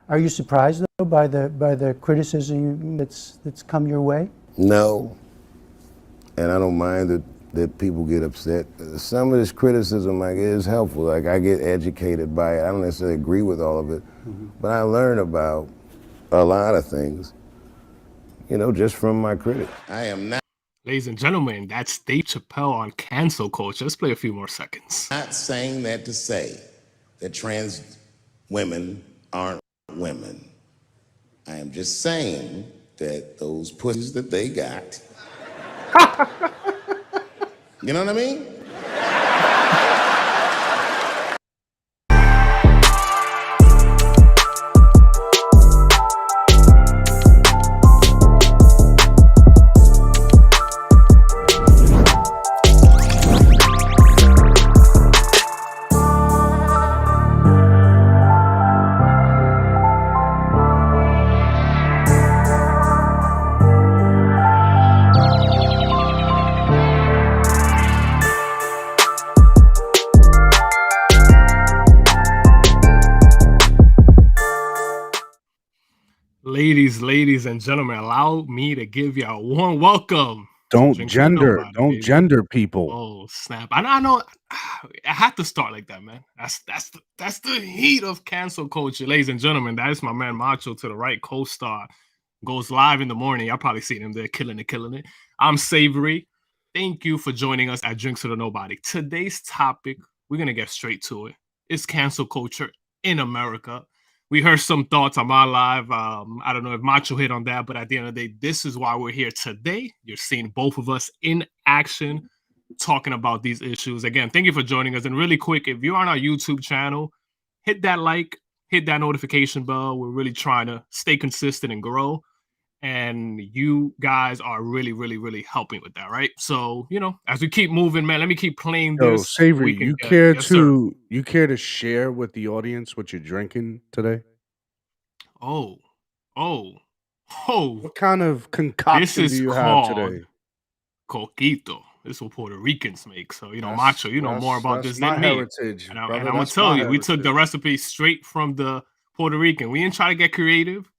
Are you surprised though by the criticism that's come your way? No, and I don't mind that people get upset. Some of this criticism is helpful. Like I get educated by it. I don't necessarily agree with all of it, but I learn about a lot of things, just from my critics. I am not. Ladies and gentlemen, that's Dave Chappelle on cancel culture. Let's play a few more seconds. Not saying that to say that trans women aren't women. I am just saying that those pussies that they got, you know what I mean? Ladies and gentlemen, allow me to give you a warm welcome. Don't gender people. Oh snap! I know. I had to start like that, man. That's the heat of cancel culture, ladies and gentlemen. That is my man Macho to the right, co-star, goes live in the morning. Y'all probably seen him there, killing it. I'm Savory. Thank you for joining us at Drinks to the Nobody. Today's topic, we're gonna get straight to it. It's cancel culture in America. We heard some thoughts on my live. I don't know if Macho hit on that, but at the end of the day, this is why we're here today. You're seeing both of us in action talking about these issues. Again, thank you for joining us. And really quick, if you're on our YouTube channel, hit that like, hit that notification bell. We're really trying to stay consistent and grow. And you guys are really, really, really helping with that, right? So, as we keep moving, man, let me keep playing this. Savory, you care to share with the audience what you're drinking today? Oh. What kind of concoction do you have today? Coquito. This is what Puerto Ricans make. So, Macho, you know more about this than me. Heritage, and I'm going to tell you, we took the recipe straight from the Puerto Rican. We didn't try to get creative.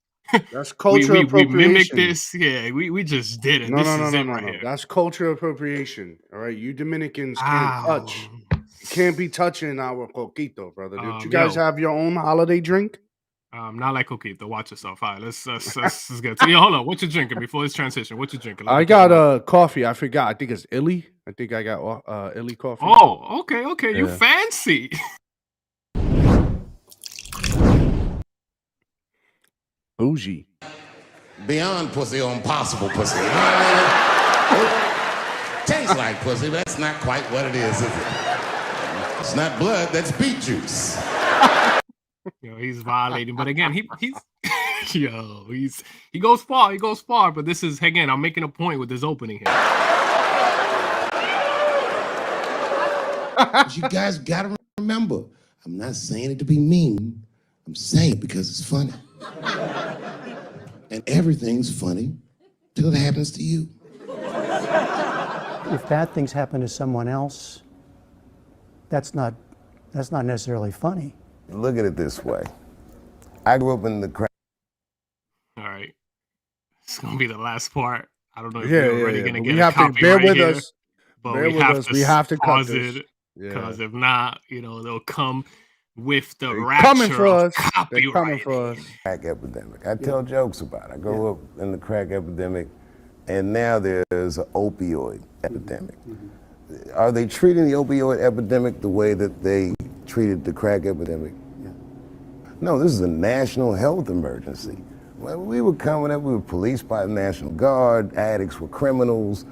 That's culture appropriation. We mimicked this. Yeah, we just did it. No, Here. That's culture appropriation. All right, you Dominicans can't touch. You can't be touching our coquito, brother. Did you guys have your own holiday drink? Not like Coquito. Watch yourself. All right, let's get to. Yeah, hold on. What you drinking before this transition? What you drinking? Let me I take a look. got coffee. I forgot. I think it's Illy. I think I got Illy coffee. Oh, okay. You Yeah. fancy. Bougie. Beyond pussy or impossible pussy. You know what I mean? It tastes like pussy, but that's not quite what it is it? It's not blood, that's beet juice. He's violating, but again, he's he goes far. But this is again, I'm making a point with this opening here. But you guys gotta remember, I'm not saying it to be mean. I'm saying it because it's funny. And everything's funny till it happens to you. If bad things happen to someone else, that's not necessarily funny. Look at it this way. I grew up in the crack. All right, it's gonna be the last part. I don't know if Yeah, we're already gonna but get we a have to copyright bear with here, us. but Bear we with have us. to We have to cut pause this. it Yeah. because if not, they'll come with the They rapture coming for of us. They coming copyright. for us. Crack epidemic. I tell jokes about it. I grew up in the crack epidemic, and now there's an opioid epidemic. Are they treating the opioid epidemic the way that they treated the crack epidemic? No, this is a national health emergency. When we were coming up, we were policed by the National Guard, addicts were criminals.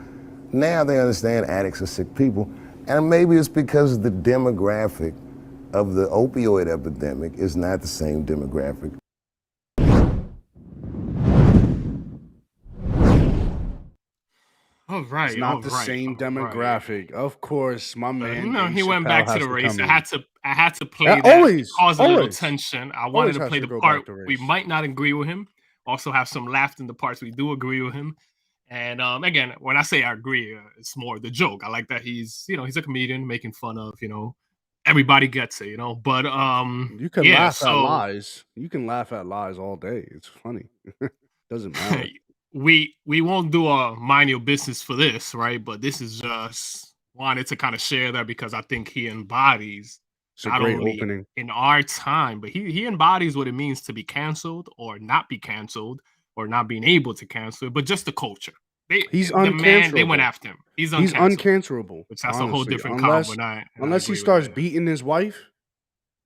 Now they understand addicts are sick people. And maybe it's because the demographic of the opioid epidemic is not the same demographic. All right, It's not the same demographic. Of course, my man. No, Dave he went Chappelle back to has the race. come I in. had to play Yeah, that. always, Cause a little always. tension. I wanted Always to has play to the go part back to we race. might not agree with him. Also have some laughed in the parts we do agree with him. And again, when I say I agree, it's more the joke. I like that he's a comedian making fun of everybody gets it, But You can yeah, laugh at so lies. You can laugh at lies all day. It's funny. Doesn't matter. we won't do a mind your business for this, right? But this is just wanted to kind of share that because I think he embodies It's a not great only opening. in our time, but he embodies what it means to be canceled or not be canceled or not being able to cancel it, but just the culture. He's The man, they uncancelable. went after him. He's He's uncancelable. uncancelable. Which that's a whole Honestly, different combo. And I unless he agree with starts that. beating his wife,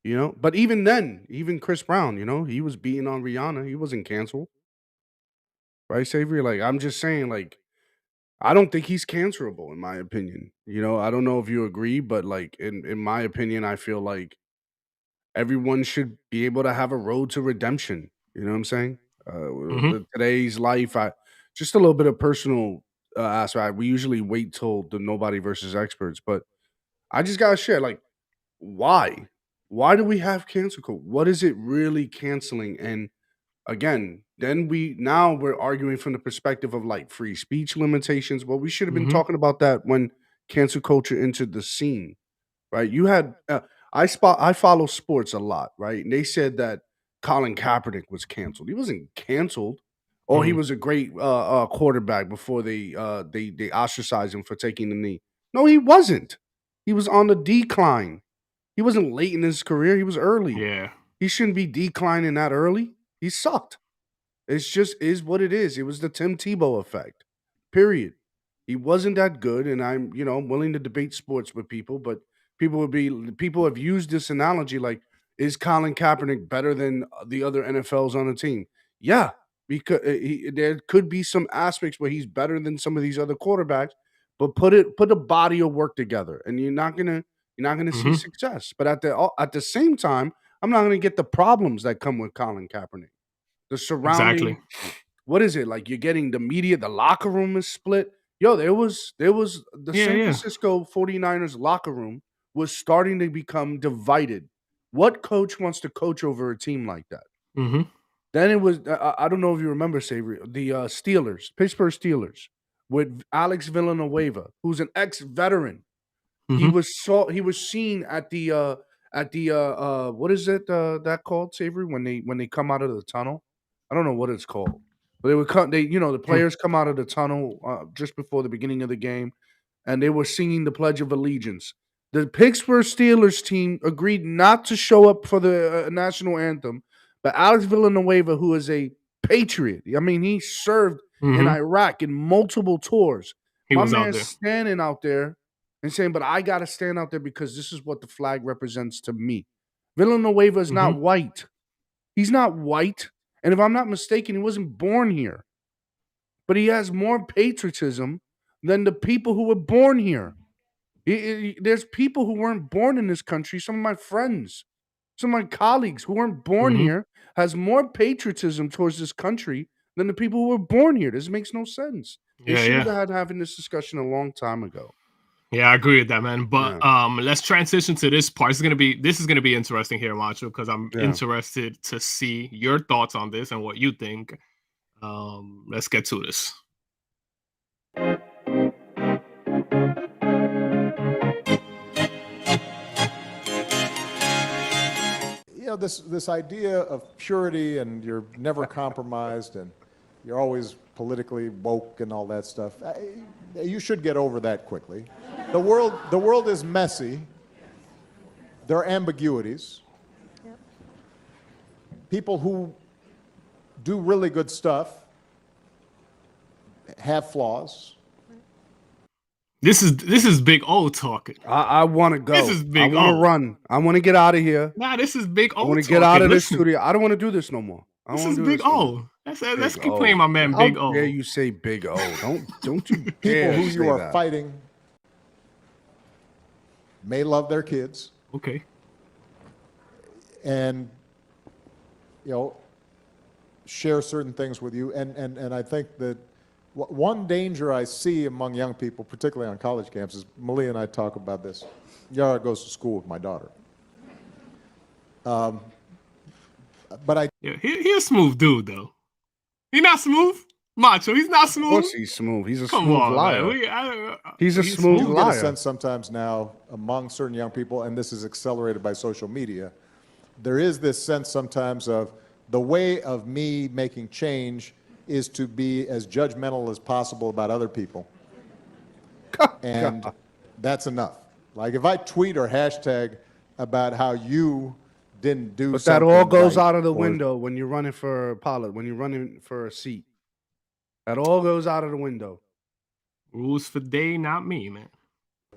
But even then, even Chris Brown, he was beating on Rihanna. He wasn't canceled, right, Savory? Like I'm just saying, like I don't think he's cancelable in my opinion. I don't know if you agree, but like in my opinion, I feel like everyone should be able to have a road to redemption. You know what I'm saying? Today's life, just a little bit of personal aspect. We usually wait till the nobody versus experts, but I just gotta share, like, why? Why do we have cancel culture? What is it really canceling? And again, then we're arguing from the perspective of like free speech limitations. Well, we should have been talking about that when cancel culture entered the scene, right? You had I follow sports a lot, right? And they said that Colin Kaepernick was canceled. He wasn't canceled. Or he was a great quarterback before they ostracized him for taking the knee. No, he wasn't. He was on the decline. He wasn't late in his career. He was early. Yeah. He shouldn't be declining that early. He sucked. It's just is what it is. It was the Tim Tebow effect. Period. He wasn't that good, and I'm willing to debate sports with people, but people have used this analogy like, is Colin Kaepernick better than the other NFLs on the team? Yeah, because there could be some aspects where he's better than some of these other quarterbacks, but put a body of work together, and you're not gonna see success. But at the same time, I'm not gonna get the problems that come with Colin Kaepernick. The surrounding, Exactly. what is it like? You're getting the media, the locker room is split. Yo, there was the San Francisco 49ers locker room was starting to become divided. What coach wants to coach over a team like that? Then it was I don't know if you remember, Savory, the Steelers, Pittsburgh Steelers, with Alex Villanueva, who's an ex-veteran. He was seen at the what is it that called, Savory, when they come out of the tunnel? I don't know what it's called. But they would come the players come out of the tunnel just before the beginning of the game, and they were singing the Pledge of Allegiance. The Pittsburgh Steelers team agreed not to show up for the national anthem, But Alex Villanueva, who is a patriot, I mean, he served in Iraq in multiple tours. He My was out man's there. standing out there and saying, but I got to stand out there because this is what the flag represents to me. Villanueva is not white. He's not white. And if I'm not mistaken, he wasn't born here. But he has more patriotism than the people who were born here. There's people who weren't born in this country. Some of my friends, some of my colleagues who weren't born here has more patriotism towards this country than the people who were born here. This makes no sense. They should have had having this discussion a long time ago. Yeah, I agree with that, man. But let's transition to this part. This is gonna be interesting here, Macho, because I'm interested to see your thoughts on this and what you think. Let's get to this. You know, this idea of purity and you're never compromised and you're always politically woke and all that stuff. You should get over that quickly. The world is messy. There are ambiguities. Yep. People who do really good stuff have flaws. This is Big O talking. I want to go. This is Big I want O. to run. I want to get out of here. Nah, this is Big O. I want to get out of this studio. I don't want to do this no more. This is Big O. Let's keep playing my man Big O. How dare you say Big O? Don't you People dare who say you are that. fighting may love their kids Okay. and, you know, share certain things with you. And I think that one danger I see among young people, particularly on college campuses, Malia and I talk about this. Yara goes to school with my daughter. But he a smooth dude though. He not smooth, Macho. He's not smooth. Of course he's smooth. He's a Come smooth on, liar. man. He's a smooth you get a liar. sense sometimes now among certain young people, and this is accelerated by social media, there is this sense sometimes of the way of me making change is to be as judgmental as possible about other people. And that's enough. Like if I tweet or hashtag about how you didn't do But something that all goes right, out of the or- window when you're running for a pilot, when you're running for a seat. That all goes out of the window. Rules for thee, not me, man.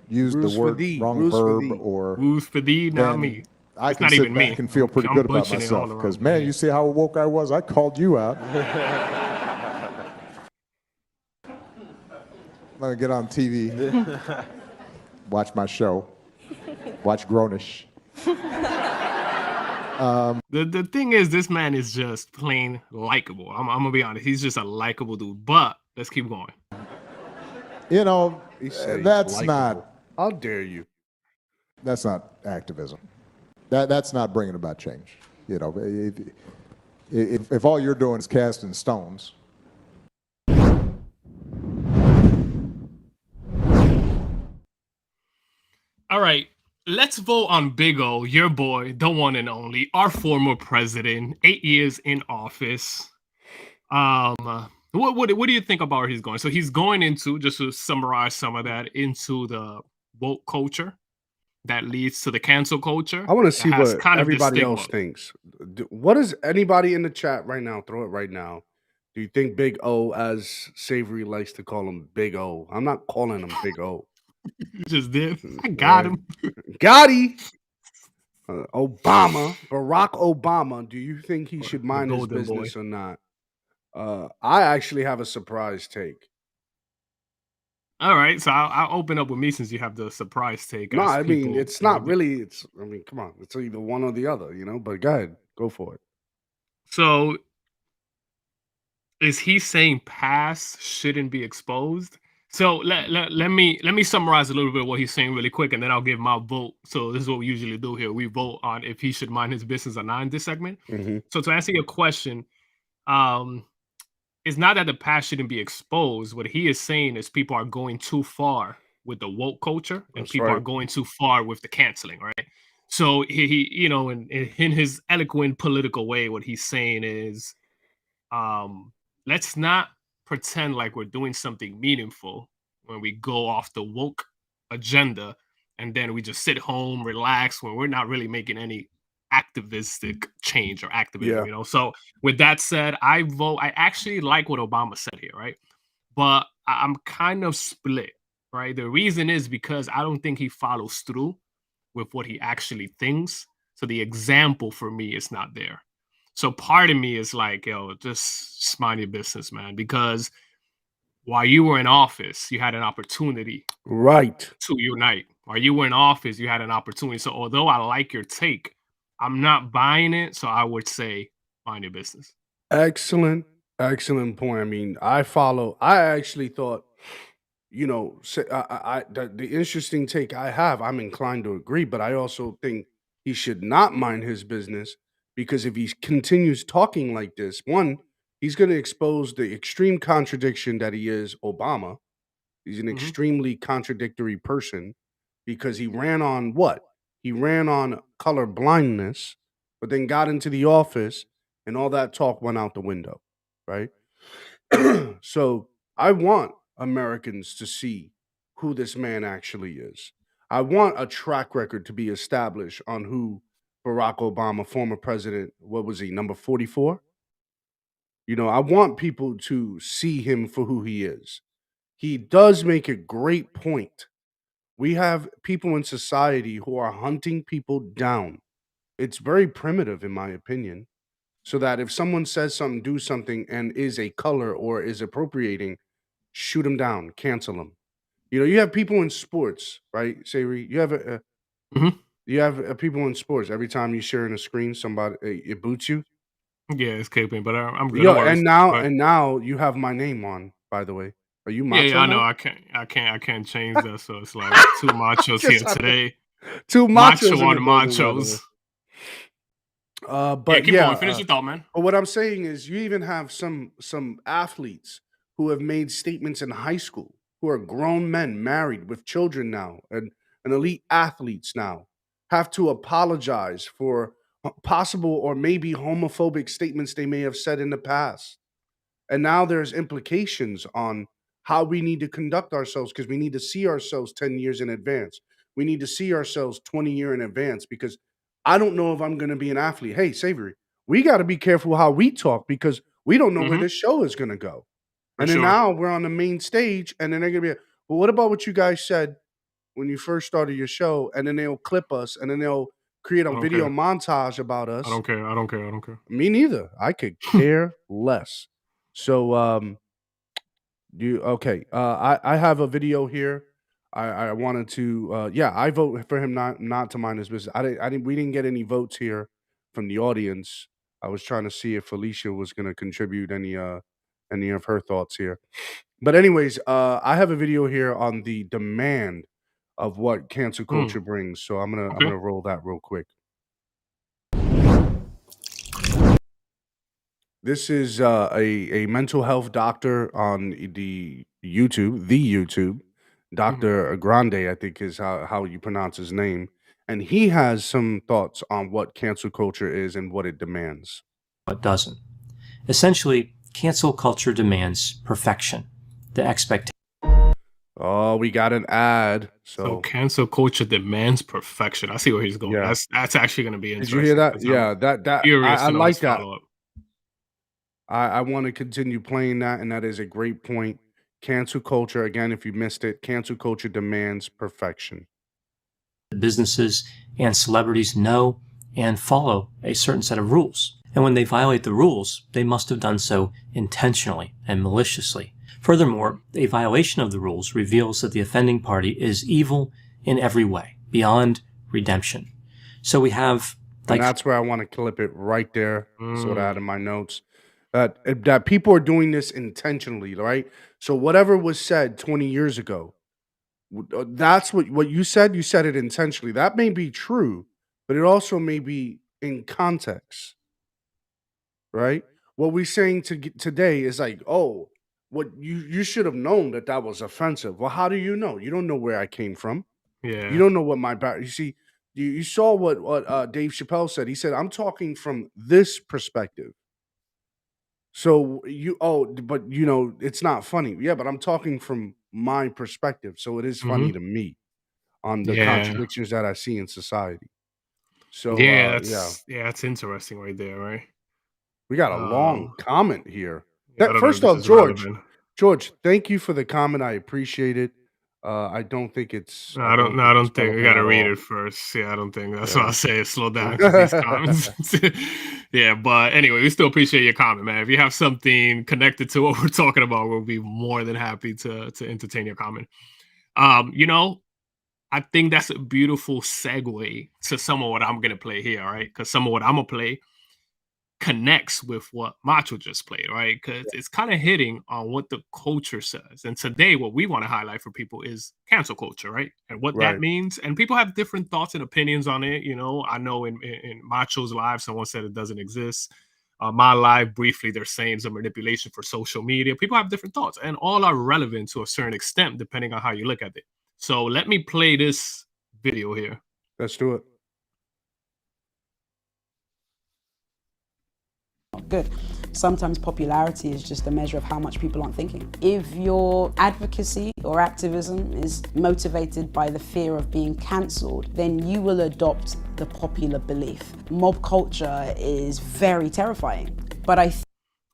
use Rules the for word thee, wrong rules for verb thee. or Rules for thee, not then me. I It's can not sit even me. back and feel pretty I'm good about butchering it all myself around because me. man, you see how woke I was. I called you out. Let me get on TV, watch my show, watch Grownish. The thing is, this man is just plain likable. I'm gonna be honest. He's just a likable dude. But let's keep going. You know, He said he's that's likable. not How dare you? activism. That's not bringing about change. You know, if all you're doing is casting stones. All right, let's vote on Big O, your boy, the one and only, our former president, 8 years in office. What do you think about where he's going? So he's going into, just to summarize some of that, into the woke culture that leads to the cancel culture. I want to see that has what kind of this everybody stigma. else thinks. What is anybody in the chat right now? Throw it right now. Do you think Big O, as Savory likes to call him, Big O? I'm not calling him Big O. You just did. I got him. Gotti. Obama, Barack Obama. Do you think he should mind his golden boy. business or not? I actually have a surprise take. All right, so I'll open up with me since you have the surprise take. No, as I mean people- it's not really. I mean, come on, it's either one or the other, you know. But go ahead, go for it. So, is he saying past shouldn't be exposed? So let me summarize a little bit of what he's saying really quick, and then I'll give my vote. So this is what we usually do here: we vote on if he should mind his business or not in this segment. So to answer your question, it's not that the past shouldn't be exposed. What he is saying is people are going too far with the woke culture, and That's people are right. going too far with the canceling, right? So he you know, in his eloquent political way, what he's saying is, let's not pretend like we're doing something meaningful when we go off the woke agenda, and then we just sit home, relax, when we're not really making any activistic change or activism, Yeah. So with that said, I actually like what Obama said here, right? But I'm kind of split, right? The reason is because I don't think he follows through with what he actually thinks. So the example for me is not there. So part of me is like, yo, just mind your business, man. Because while you were in office, you had an opportunity Right. to unite. While you were in office, you had an opportunity. So although I like your take, I'm not buying it. So I would say mind your business. Excellent, excellent point. I mean, I actually thought, the interesting take I have, I'm inclined to agree, but I also think he should not mind his business because if he continues talking like this, one, he's going to expose the extreme contradiction that he is Obama. He's an Hmm. extremely contradictory person because he ran on what? He ran on color blindness, but then got into the office and all that talk went out the window, right? So I want Americans to see who this man actually is. I want a track record to be established on who Barack Obama, former president, what was he, number 44? I want people to see him for who he is. He does make a great point. We have people in society who are hunting people down. It's very primitive, in my opinion. So that if someone says something, do something, and is a color or is appropriating, shoot them down, cancel them. You have people in sports, right? Savory, Hmm. you have people in sports. Every time you share in a screen, somebody it boots you. Yeah, it's caping, but I'm good. Yeah, No worries. But and now you have my name on. By the way, are you yeah, macho I know. now? I can't change that. So it's like two machos Just here have to, today. two Macho machos in on the the building, by the way. machos. Yeah, But keep yeah, going. Finish your thought, man. but what I'm saying is, you even have some athletes who have made statements in high school, who are grown men married with children now, and elite athletes now, have to apologize for possible or maybe homophobic statements they may have said in the past. And now there's implications on how we need to conduct ourselves because we need to see ourselves 10 years in advance. We need to see ourselves 20 years in advance because I don't know if I'm going to be an athlete. Hey, Savory, we got to be careful how we talk because we don't know where Hmm. this show is going to go. For And then sure. now we're on the main stage, and then they're going to be, well, what about what you guys said when you first started your show? And then they'll clip us, and then they'll create a I don't video care. montage about I us. don't care. I don't care. I don't care. Me neither. I could care less. So, you okay? I have a video here. I wanted to yeah, I vote for him not to mind his business. I didn't we didn't get any votes here from the audience. I was trying to see if Felicia was going to contribute any of her thoughts here. But anyways, I have a video here on the demand of what cancel Mm, culture brings. So I'm okay. gonna roll that real quick. This is a mental health doctor on the YouTube, Hmm. Doctor Grande, I think is how you pronounce his name, and he has some thoughts on what cancel culture is and what it demands. What doesn't. Essentially, cancel culture demands perfection, the expectation Oh, we got an ad. So So cancel culture demands perfection. I see where he's going. yeah, That's actually going to be did you hear interesting that? because I'm Yeah, that curious I to know his like that. follow up. I want to continue playing that, and that is a great point. Cancel culture again. If you missed it, cancel culture demands perfection. businesses and celebrities know and follow a certain set of rules. And when they violate the rules, they must have done so intentionally and maliciously. Furthermore, a violation of the rules reveals that the offending party is evil in every way, beyond redemption. So we have And like that's where I want to clip it right there. That's what I had in Mm, my notes. That people are doing this intentionally, right? So whatever was said 20 years ago, that's what you said. You said it intentionally. That may be true, but it also may be in context, right? What we're saying today is like, oh, what you should have known that was offensive. Well, how do you know? You don't know where I came from. You yeah. don't know what my back. You see, you saw what Dave Chappelle said. He said, "I'm talking from this perspective." So but it's not funny. Yeah, but I'm talking from my perspective, so it is funny Hmm. to me on the Yeah. contradictions that I see in society. So Yeah, yeah, that's interesting right there, right? we got a long Um, comment here. yeah, I don't know if First this off, is relevant. George, thank you for the comment. I appreciate it. I don't think it's No, I don't I think it's don't think we relevant gotta at read all. it first. Yeah, I don't think that's why I Yeah. say slow down because these comments. Yeah, but anyway, we still appreciate your comment, man. If you have something connected to what we're talking about, we'll be more than happy to entertain your comment. You know, I think that's a beautiful segue to some of what I'm gonna play here, right? Because some of what I'm gonna play connects with what Macho just played, right? Because it's kind of hitting on what the culture says. And today, what we want to highlight for people is cancel culture, right? And what that Right. means. And people have different thoughts and opinions on it. You know, I know in Macho's live, someone said it doesn't exist. My live, briefly, they're saying it's a manipulation for social media. People have different thoughts, and all are relevant to a certain extent, depending on how you look at it. So let me play this video here. Let's do it. Good. Sometimes popularity is just a measure of how much people aren't thinking. If your advocacy or activism is motivated by the fear of being cancelled, then you will adopt the popular belief. Mob culture is very terrifying, but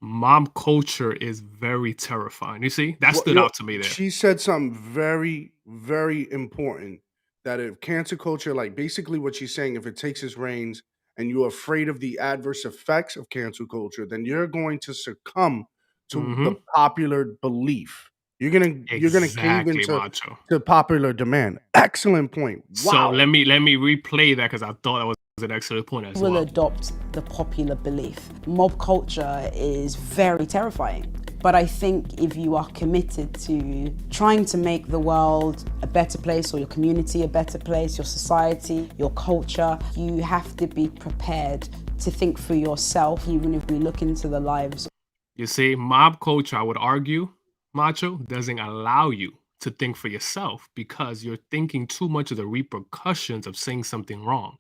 Mob culture is very terrifying. You see, that stood out to me there. She said something very, very important. That if cancel culture, like basically what she's saying, if it takes its reins and you're afraid of the adverse effects of cancel culture, then you're going to succumb to the Mm-hmm. popular belief. You're gonna cave Exactly, into Macho. popular demand. Excellent point. So Wow. let me replay that because I thought that was an excellent point as will well. adopt the popular belief. Mob culture is very terrifying. But I think if you are committed to trying to make the world a better place, or your community a better place, your society, your culture, you have to be prepared to think for yourself, even if we look into the lives. You see, mob culture, I would argue, Macho, doesn't allow you to think for yourself because you're thinking too much of the repercussions of saying something wrong.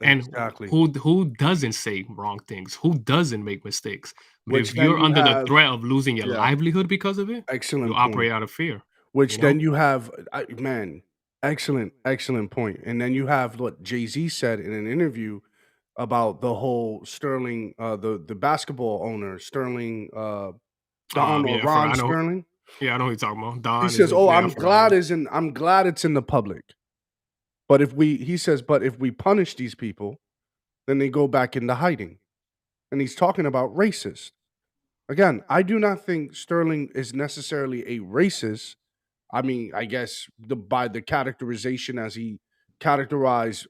And Exactly. who doesn't say wrong things? Who doesn't make mistakes? But Which if then you're you under the have, threat of losing your yeah, livelihood because of it, you excellent point. operate out of fear. Which You then know? you have, man, excellent point. And then you have what Jay-Z said in an interview about the whole Sterling, the basketball owner, Sterling, Don or Yeah, I forgot. Ron I know. Sterling. Yeah, I know who you're talking about. He Don is says, it? "Oh, Yeah, I forgot. I'm glad it's in the public. But he says, but if we punish these people, then they go back into hiding." And he's talking about racist. Again, I do not think Sterling is necessarily a racist. I mean, I guess by the characterization as he characterized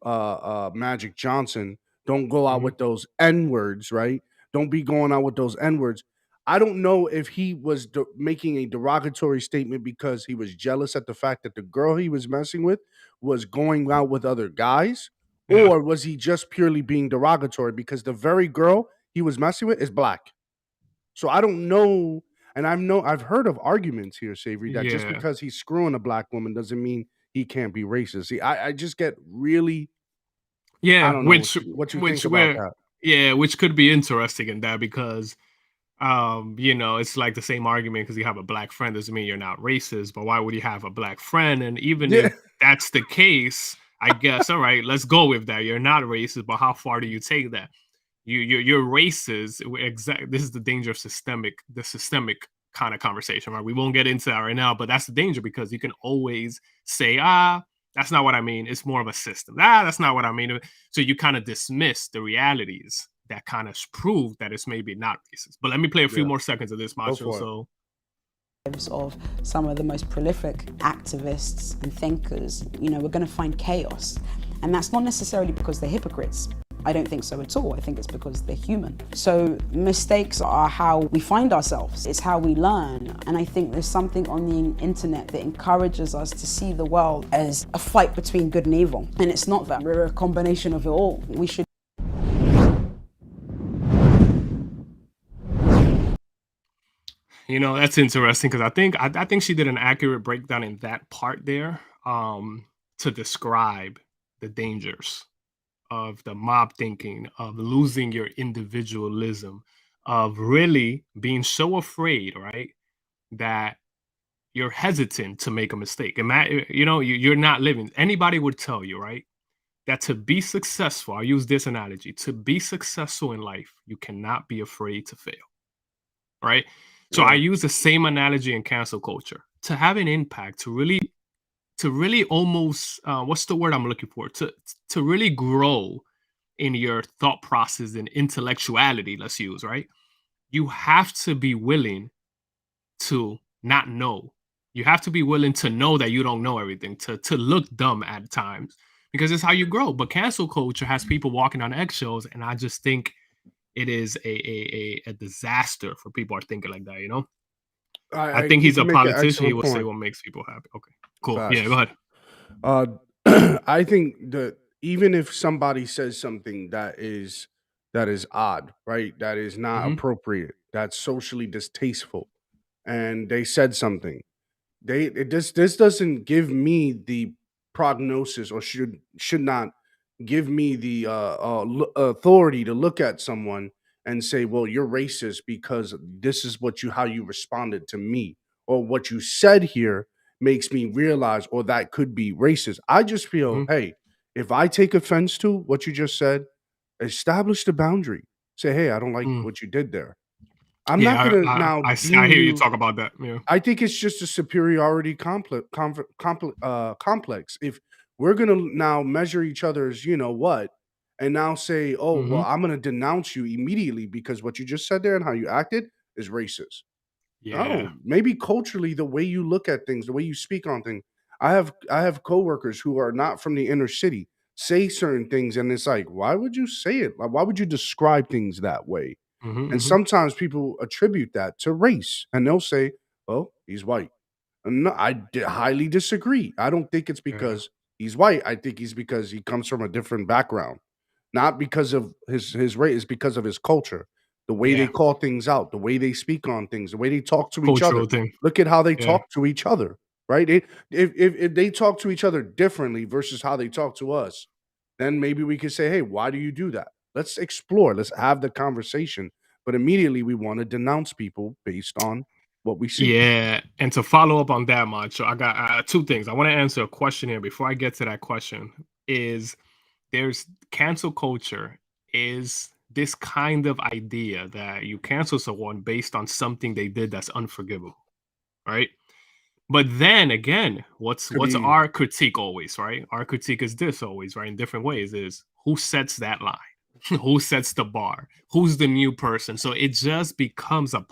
Magic Johnson, don't go out Mhm. with those N words, right? Don't be going out with those N words. I don't know if he was making a derogatory statement because he was jealous at the fact that the girl he was messing with was going out with other guys, Yeah. or was he just purely being derogatory because the very girl he was messing with is black? So I don't know, and I've heard of arguments here, Savory, that just Yeah. because he's screwing a black woman doesn't mean he can't be racist. See, I just get really, I Yeah, don't know what you think about where that. yeah, which could be interesting in that because you know, it's like the same argument because you have a black friend doesn't mean you're not racist, but why would you have a black friend? And even Yeah, if that's the case, I guess all right, let's go with that. You're not racist, but how far do you take that? You're racist. Exact. This is the danger of the systemic kind of conversation, right? We won't get into that right now, but that's the danger because you can always say, that's not what I mean. It's more of a system. That's not what I mean. So you kind of dismiss the realities that kind of prove that it's maybe not racist. But let me play a few yeah, more seconds of this, go Macho. for it. So Of some of the most prolific activists and thinkers, you know, we're going to find chaos. And that's not necessarily because they're hypocrites. I don't think so at all. I think it's because they're human. So mistakes are how we find ourselves. It's how we learn. And I think there's something on the internet that encourages us to see the world as a fight between good and evil. And it's not that. We're a combination of it all. We should you know that's interesting because I think she did an accurate breakdown in that part there to describe the dangers of the mob thinking, of losing your individualism, of really being so afraid, right, that you're hesitant to make a mistake. You know, you're not living. Anybody would tell you, right, that to be successful, I'll use this analogy, to be successful in life, you cannot be afraid to fail, right? So I Yeah. use the same analogy in cancel culture. To have an impact, to really almost what's the word I'm looking for? To really grow in your thought process and intellectuality, let's use, right? You have to be willing to not know. You have to be willing to know that you don't know everything, to look dumb at times, because it's how you grow. But cancel culture has people walking on eggshells, and I just think it is a disaster for people are thinking like that, you know? I think You he's a can make an politician. He excellent will say point. what makes people happy. Okay, cool. Yeah, go Facts. ahead. Uh, I think that even if somebody says something that is odd, right? That is not Hmm. appropriate, that's socially distasteful, and they said something, this doesn't give me the prognosis, or should not give me the authority to look at someone and say, well, you're racist because this is what you how you responded to me, or what you said here makes me realize, or that could be racist. I just feel, Hmm. hey, if I take offense to what you just said, establish the boundary. Say, hey, I don't like Mm. what you did there. I'm not Yeah, gonna now I deem hear you you. talk about that. Yeah. I think it's just a superiority complex. If we're gonna now measure each other's, you know what, and now say, oh, well, Hmm. I'm gonna denounce you immediately because what you just said there and how you acted is racist. Yeah. No, maybe culturally, the way you look at things, the way you speak on things. I have coworkers who are not from the inner city say certain things, and it's like, why would you say it? Like, why would you describe things that way? Hmm. And Hmm. sometimes people attribute that to race, and they'll say, "Well, he's white." No, highly disagree. I don't think it's Yeah. because he's white. I think he's because he comes from a different background, not because of his race. It's because of his culture, the way they Yeah. call things out, the way they speak on things, the way they talk to each other. Cultural thing. Look at how they Yeah. talk to each other, right? If they talk to each other differently versus how they talk to us, then maybe we could say, "Hey, why do you do that?" Let's explore. Let's have the conversation. But immediately we want to denounce people based on what we see. Yeah, and to follow up on that, Macho, I got two things. I want to answer a question here before I get to that question. Is there's cancel culture is this kind of idea that you cancel someone based on something they did that's unforgivable, right? But then again, Could what's be our critique always, right? Our critique is this always, right? In different ways, is who sets that line? Who sets the bar? Who's the new person? So it just becomes a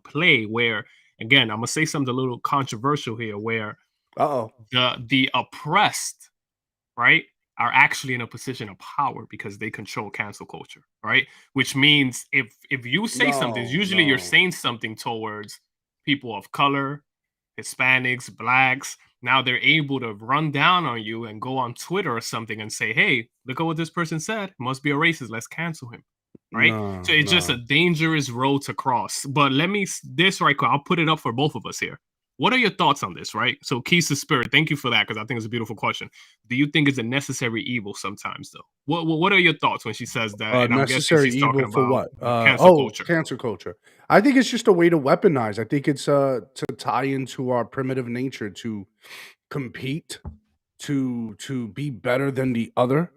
play where, again, I'm gonna say something a little controversial here, where uh-oh. the oppressed, right, are actually in a position of power because they control cancel culture, right? Which means if you say something, No, usually you're no. saying something towards people of color, Hispanics, blacks. Now they're able to run down on you and go on Twitter or something and say, "Hey, look at what this person said. Must be a racist. Let's cancel him." Right? No, So it's just a no. dangerous road to cross. But let me this right quick. I'll put it up for both of us here. What are your thoughts on this? Right? So, Keys to Spirit. Thank you for that because I think it's a beautiful question. Do you think it's a necessary evil sometimes, though? What are your thoughts when she says that? And I'm guessing Necessary she's talking evil for about what? cancel culture. Cancer culture. I think it's just a way to weaponize. I think it's to tie into our primitive nature to compete, to be better than the other.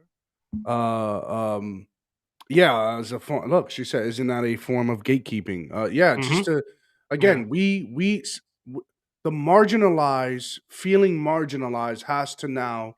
Um Yeah, as a form. Look, she said, "Isn't that a form of gatekeeping?" Yeah, just Hmm. to Yeah. again, the marginalized, feeling marginalized, has to now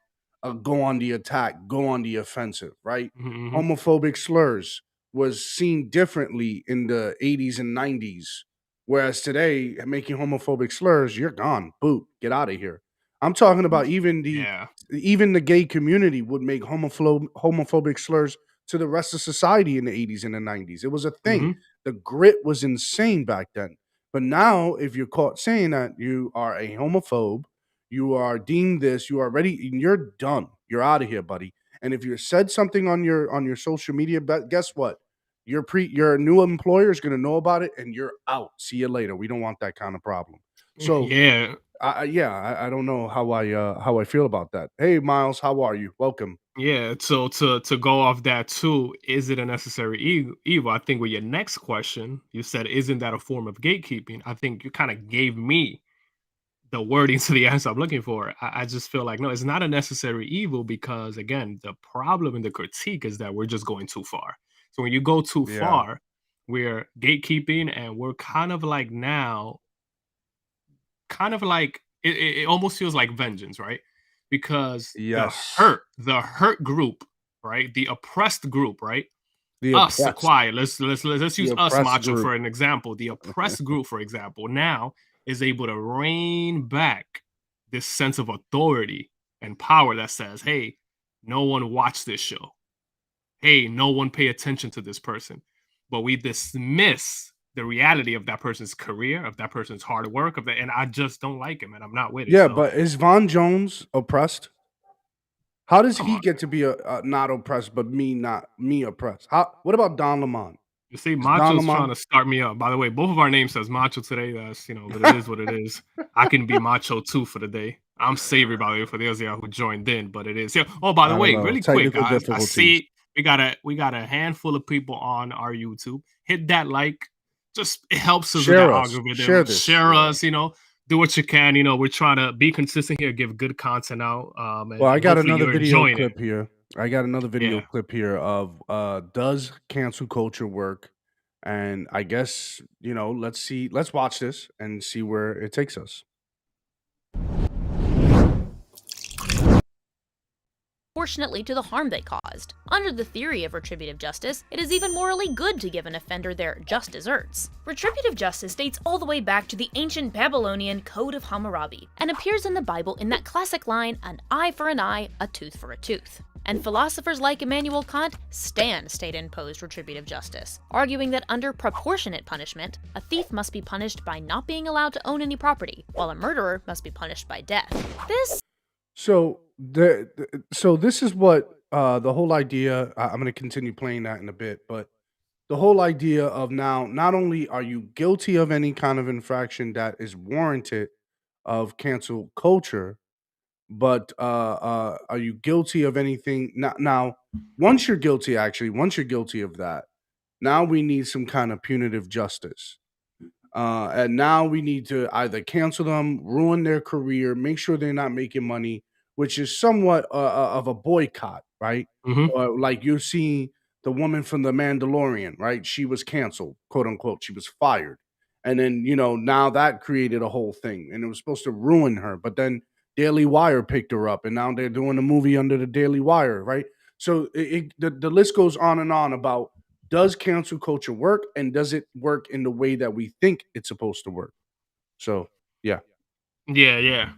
go on the attack, go on the offensive, right? Hmm. Homophobic slurs was seen differently in the 80s and 90s, whereas today, making homophobic slurs, you're gone, boot, get out of here. I'm talking about Yeah. even the gay community would make homophobic slurs to the rest of society in the 80s and the 90s. It was a thing. Hmm. The grit was insane back then. But now, if you're caught saying that, you are a homophobe, you are deemed this, you are ready, you're done. You're out of here, buddy. And if you said something on your social media, but guess what? Your new employer is going to know about it, and you're out. See you later. We don't want that kind of problem. So Yeah. yeah, I don't know how I feel about that. Hey, Miles, how are you? Welcome. Yeah, so to go off that too, is it a necessary evil? I think with your next question, you said, "Isn't that a form of gatekeeping?" I think you kind of gave me the wording to the answer I'm looking for. I just feel like no, it's not a necessary evil because again, the problem in the critique is that we're just going too far. So when you go too Yeah. far, we're gatekeeping and we're kind of like now, kind of like it almost feels like vengeance, right? Because Yes. the hurt group, right? The oppressed group, right? The Us, the oppressed. quiet. Let's The use us, oppressed Macho, group. for an example. The oppressed group, for example, now is able to rein back this sense of authority and power that says, "Hey, no one watch this show. Hey, no one pay attention to this person." But we dismiss the reality of that person's career, of that person's hard work, of that, and I just don't like it, man. I'm not with it. Yeah, So but is Von Jones oppressed? How does come he on. get to be a not oppressed, but not me oppressed? How? What about Don Lemon? You see, Is Don Macho's trying Lemon? to start me up. By the way, both of our names says Macho today. That's but it is what it is. I can be Macho too for the day. I'm Savory, by the way, for those of y'all who joined in, but it is. Yeah. Oh, by the I don't way, know. really quick, Technical guys. I difficulties. see we got a handful of people on our YouTube. Hit that like. Just it helps us with that Share us. Share algorithm. this. Share Yeah. us, do what you can. We're trying to be consistent here, give good content out. Well, I And got hopefully another you're video enjoying it. clip here. I got another video Yeah. clip here of does cancel culture work? And I guess, let's watch this and see where it takes us. Proportionately to the harm they caused. Under the theory of retributive justice, it is even morally good to give an offender their just deserts. Retributive justice dates all the way back to the ancient Babylonian Code of Hammurabi, and appears in the Bible in that classic line, an eye for an eye, a tooth for a tooth. And philosophers like Immanuel Kant stand state-imposed retributive justice, arguing that under proportionate punishment, a thief must be punished by not being allowed to own any property, while a murderer must be punished by death. This So this is what the whole idea. I'm going to continue playing that in a bit, but the whole idea of now, not only are you guilty of any kind of infraction that is warranted of cancel culture, but are you guilty of anything? Now, once you're guilty of that, now we need some kind of punitive justice. And now we need to either cancel them, ruin their career, make sure they're not making money, which is somewhat of a boycott, right? Hmm. Or like you see the woman from The Mandalorian, right? She was canceled, quote unquote. She was fired. And then, now that created a whole thing and it was supposed to ruin her. But then Daily Wire picked her up and now they're doing a movie under the Daily Wire, right? So the list goes on and on about does cancel culture work and does it work in the way that we think it's supposed to work? So, yeah. Yeah, yeah.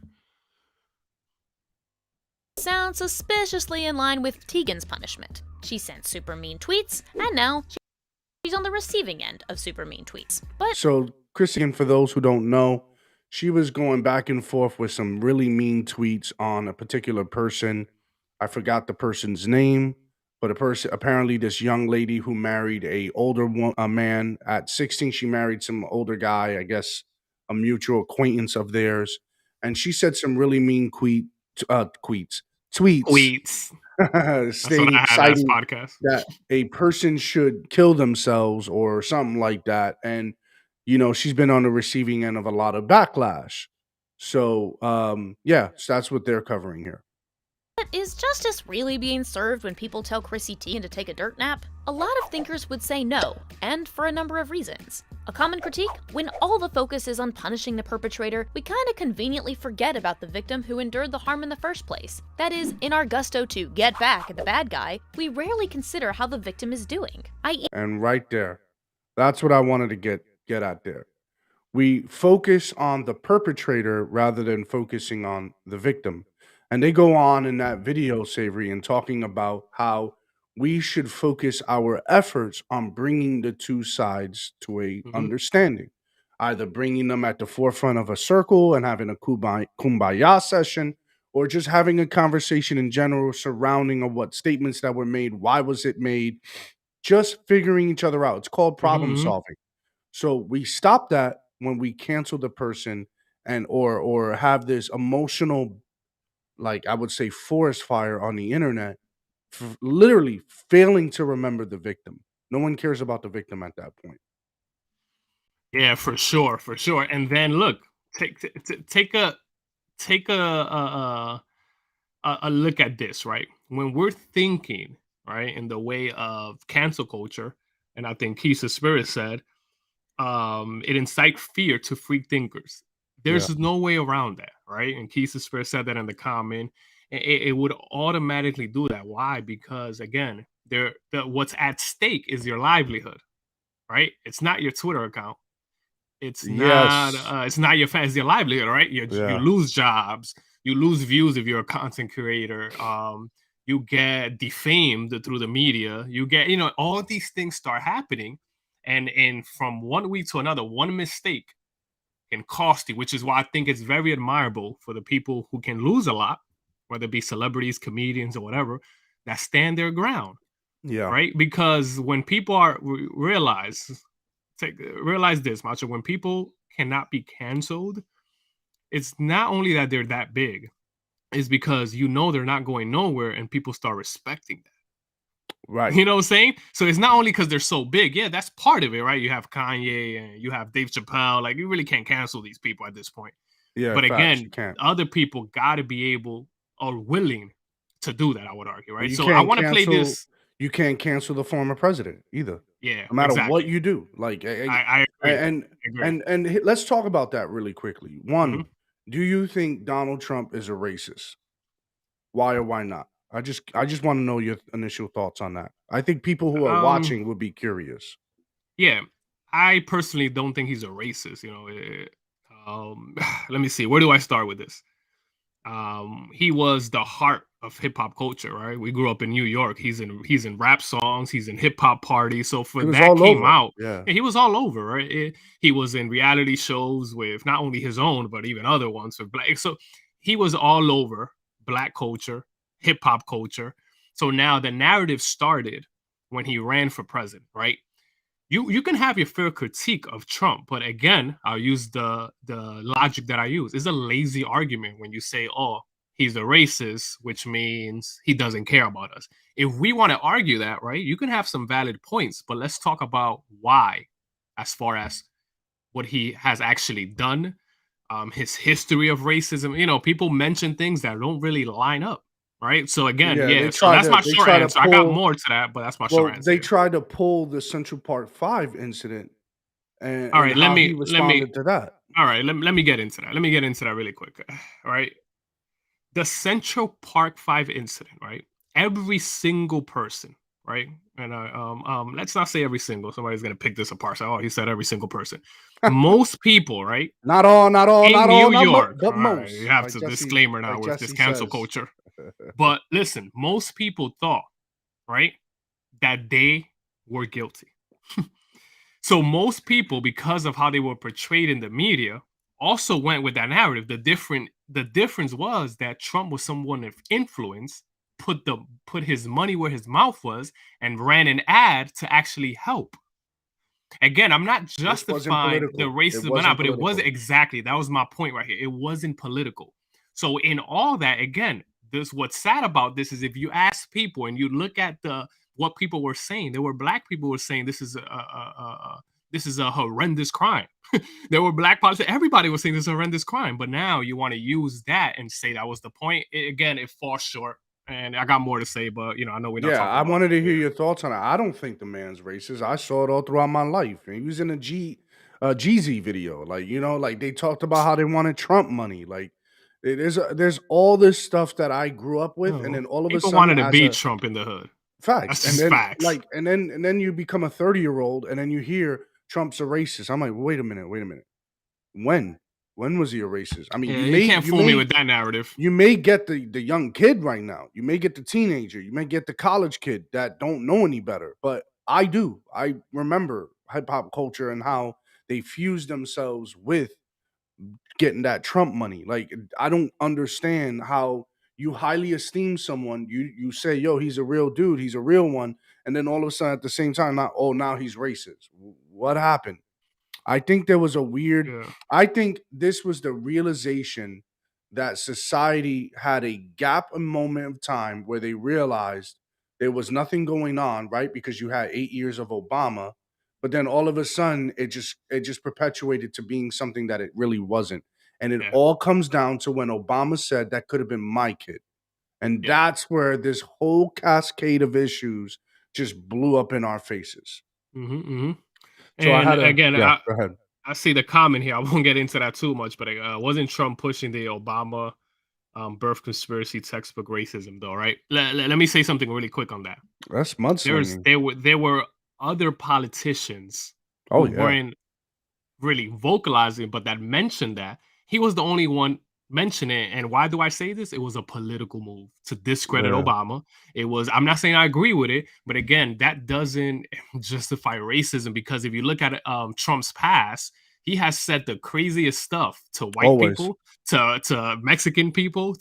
sounds suspiciously in line with Tegan's punishment. She sent super mean tweets, and now she's on the receiving end of super mean tweets. But So, Christian, for those who don't know, she was going back and forth with some really mean tweets on a particular person. I forgot the person's name, but apparently this young lady who married a man at 16. She married some older guy, I guess a mutual acquaintance of theirs, and she said some really mean tweets, Tweets. That's what I had as citing podcast. that a person should kill themselves or something like that. And, she's been on the receiving end of a lot of backlash. So, so that's what they're covering here. is justice really being served when people tell Chrissy Teigen to take a dirt nap? A lot of thinkers would say no, and for a number of reasons. A common critique? When all the focus is on punishing the perpetrator, we kinda conveniently forget about the victim who endured the harm in the first place. That is, in our gusto to get back at the bad guy, we rarely consider how the victim is doing. And right there, that's what I wanted to get at there. We focus on the perpetrator rather than focusing on the victim. And they go on in that video, Savory, and talking about how we should focus our efforts on bringing the two sides to a Mhm. understanding, either bringing them at the forefront of a circle and having a kumbaya session, or just having a conversation in general surrounding of what statements that were made, why was it made, just figuring each other out. It's called problem Mhm. solving. So we stop that when we cancel the person and or have this emotional, like I would say, forest fire on the internet, literally failing to remember the victim. No one cares about the victim at that point. Yeah, for sure, for sure. And then look, take take a look at this, right? When we're thinking, right, in the way of cancel culture, and I think Keith's Spirit said, it incites fear to free thinkers. Yeah. There's no way around that, right? And Keith's Spirit said that in the comment. It would automatically do that. Why? Because again, what's at stake is your livelihood, right? It's not your Twitter account. It's not Yes. it's not your fans, your livelihood, right? You Yeah. lose jobs, you lose views if you're a content creator. You get defamed through the media. You get, all these things start happening, and from one week to another, one mistake can cost you. Which is why I think it's very admirable for the people who can lose a lot, whether it be celebrities, comedians, or whatever, that stand their ground, Yeah. right? Because when people realize this, Macho. When people cannot be canceled, it's not only that they're that big, it's because they're not going nowhere, and people start respecting that. Right. You know what I'm saying? So it's not only because they're so big. Yeah, that's part of it, right? You have Kanye and you have Dave Chappelle. Like, you really can't cancel these people at this point. Yeah. But Facts. You again, can't. other people got to be able or willing to do that, I would argue, right? You So I can't want to play cancel. this. You can't cancel the former president either, Yeah, no matter what exactly. you do. Like, I agree. and I agree. let's talk about that really quickly. One, Mhm. do you think Donald Trump is a racist? Why or why not? I just want to know your initial thoughts on that. I think people who are Um, watching would be curious. yeah, I personally don't think he's a racist. Let me see. Where do I start with this? He was the heart of hip hop culture, right? We grew up in New York. He's in rap songs. He's in hip hop parties. So for He was that all came over. out, Yeah. he was all over, right? He was in reality shows with not only his own but even other ones with black. So he was all over black culture, hip hop culture. So now the narrative started when he ran for president, right? You can have your fair critique of Trump, but again, I'll use the logic that I use. It's a lazy argument when you say, "Oh, he's a racist," which means he doesn't care about us. If we want to argue that, right, you can have some valid points, but let's talk about why, as far as what he has actually done, his history of racism. People mention things that don't really line up, right? So again, Yeah, yeah. So that's my they short try to answer. I got pull. more to that, but that's my short Well, answer. they Yeah. tried to pull the Central Park 5 incident and All right, let how he me responded to that. All right, let me get into that. Let me get into that really quick. All right. The Central Park 5 incident, right? Every single person, right? And let's not say every single. Somebody's gonna pick this apart. So, he said every single person. Most people, right? Not all, not all, In not all, New York. but All right, you most. have to disclaimer now Like with this Jesse cancel says. culture. But listen, most people thought, right, that they were guilty. So most people, because of how they were portrayed in the media, also went with that narrative. The difference was that Trump was someone of influence, put his money where his mouth was, and ran an ad to actually help. Again, I'm not This wasn't justifying the political. It racism or not, wasn't but it was political. exactly that was my point right here. It wasn't political. So in all that, again, this what's sad about this is if you ask people and you look at what people were saying, there were black people were saying this is a horrendous crime. There were black politicians. Everybody was saying this is a horrendous crime, but now you want to use that and say that was the point. Again, it falls short. And I got more to say, but I know we're not Yeah, talking I about wanted to that hear here. your thoughts on it. I don't think the man's racist. I saw it all throughout my life. And he was in a Jeezy video. Like they talked about how they wanted Trump money. Like there's all this stuff that I grew up with, and then all of a People sudden wanted to as beat a Trump in the hood. facts, That's and just then facts. you become a 30-year-old, and then you hear Trump's a racist. I'm like, wait a minute. When? When was he a racist? I mean, Yeah, you can't fool me with that narrative. you may get the young kid right now. You may get the teenager. You may get the college kid that don't know any better. But I do. I remember hip hop culture and how they fused themselves with getting that Trump money. Like I don't understand how you highly esteem someone. You say, yo, he's a real dude. He's a real one. And then all of a sudden at the same time, now he's racist. What happened? I think there was a weird. Yeah. I think this was the realization that society had a gap, a moment of time where they realized there was nothing going on, right? Because you had 8 years of Obama, but then all of a sudden it just perpetuated to being something that it really wasn't. And it Yeah. all comes down to when Obama said that could have been my kid. And Yeah. that's where this whole cascade of issues just blew up in our faces. So I And had a again, yeah, go ahead. I see the comment here. I won't get into that too much, but wasn't Trump pushing the Obama birth conspiracy textbook racism, though? Right. Let me say something really quick on that. That's mudslinging. There were other politicians Oh who yeah. weren't really vocalizing, but that mentioned that. He was the only one mentioning it. And why do I say this? It was a political move to discredit Yeah. Obama. It was, I'm not saying I agree with it, but again, that doesn't justify racism, because if you look at Trump's past, he has said the craziest stuff to white Always. people, to Mexican people,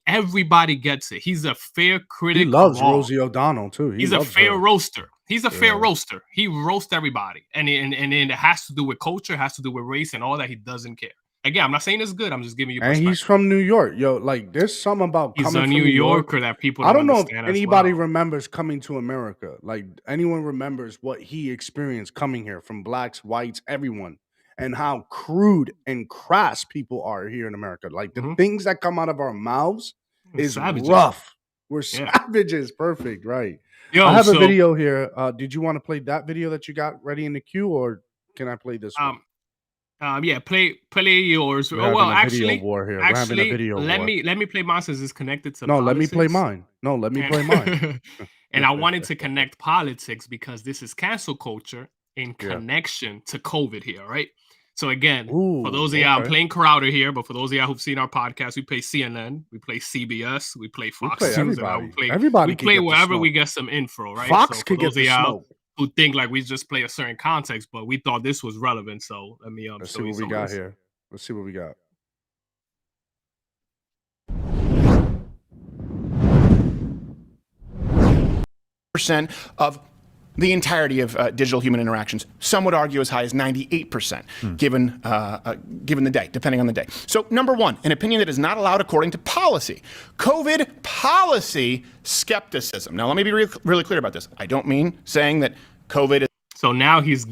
everybody gets it. He's a fair He critic loves of all. Rosie O'Donnell too. He He's a loves fair her. roaster. He's a fair Yeah. roaster. He roasts everybody, and it has to do with culture, has to do with race, and all that. He doesn't care. Again, I'm not saying it's good. I'm just giving you And perspective. he's from New York. Yo, like there's something about He's coming a from New New York. Yorker that people I don't don't know if understand as anybody well. remembers coming to America. Like anyone remembers what he experienced coming here, from blacks, whites, everyone, and how crude and crass people are here in America. Like the things that come out of our mouths is Savages. rough. We're Yeah. savages. Perfect. Right. Yo, I have a so video here. Did you want to play that video that you got ready in the queue, or can I play this one? yeah, play yours. We're Oh well, having a video war here. We're having a video let war. me play mine since it's connected to No, let me play politics. mine. No, let me And- play mine. And I wanted to connect politics because this is cancel culture in Yeah. connection to COVID here, right? So again, Ooh, for those of y'all, I'm okay. playing Crowder here, but for those of y'all who've seen our podcast, we play CNN, we play CBS, we play We Fox play News, and now everybody. we Everybody can play get the wherever we smoke. get some info, right? Fox so for could get those of the y'all smoke. who think like we just play a certain context, but we thought this was relevant, so let me Let's show see you what we some of got this. here. Let's see what we got. Percent of the entirety of digital human interactions. Some would argue as high as 98%, given the day, depending on the day. So, number one, an opinion that is not allowed according to policy. COVID policy skepticism. Now, let me be really clear about this. I don't mean saying that COVID is. So now he's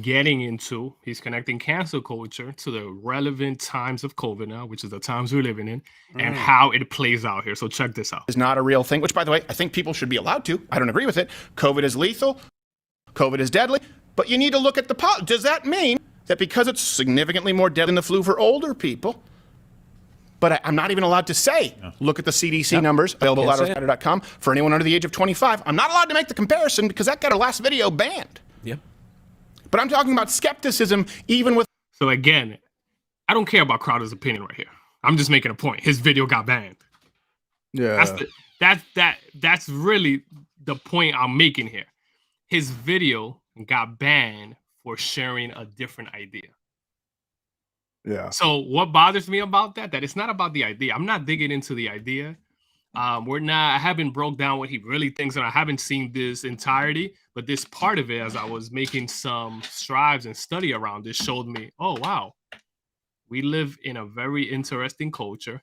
connecting cancel culture to the relevant times of COVID now, which is the times we're living in, and how it plays out here. So check this out. Is not a real thing, which, by the way, I think people should be allowed to. I don't agree with it. COVID is lethal. COVID is deadly. But you need to look at does that mean that because it's significantly more deadly than the flu for older people, but I'm not even allowed to say, look at the CDC numbers, available at louderlouder.com, for anyone under the age of 25. I'm not allowed to make the comparison because that got our last video banned. Yep. But I'm talking about skepticism, even with. So again, I don't care about Crowder's opinion right here. I'm just making a point. His video got banned. Yeah. That's really the point I'm making here. His video got banned for sharing a different idea. Yeah. So what bothers me about that it's not about the idea. I'm not digging into the idea. I haven't broke down what he really thinks, and I haven't seen this entirety, but this part of it, as I was making some strives and study around this, showed me, oh wow, we live in a very interesting culture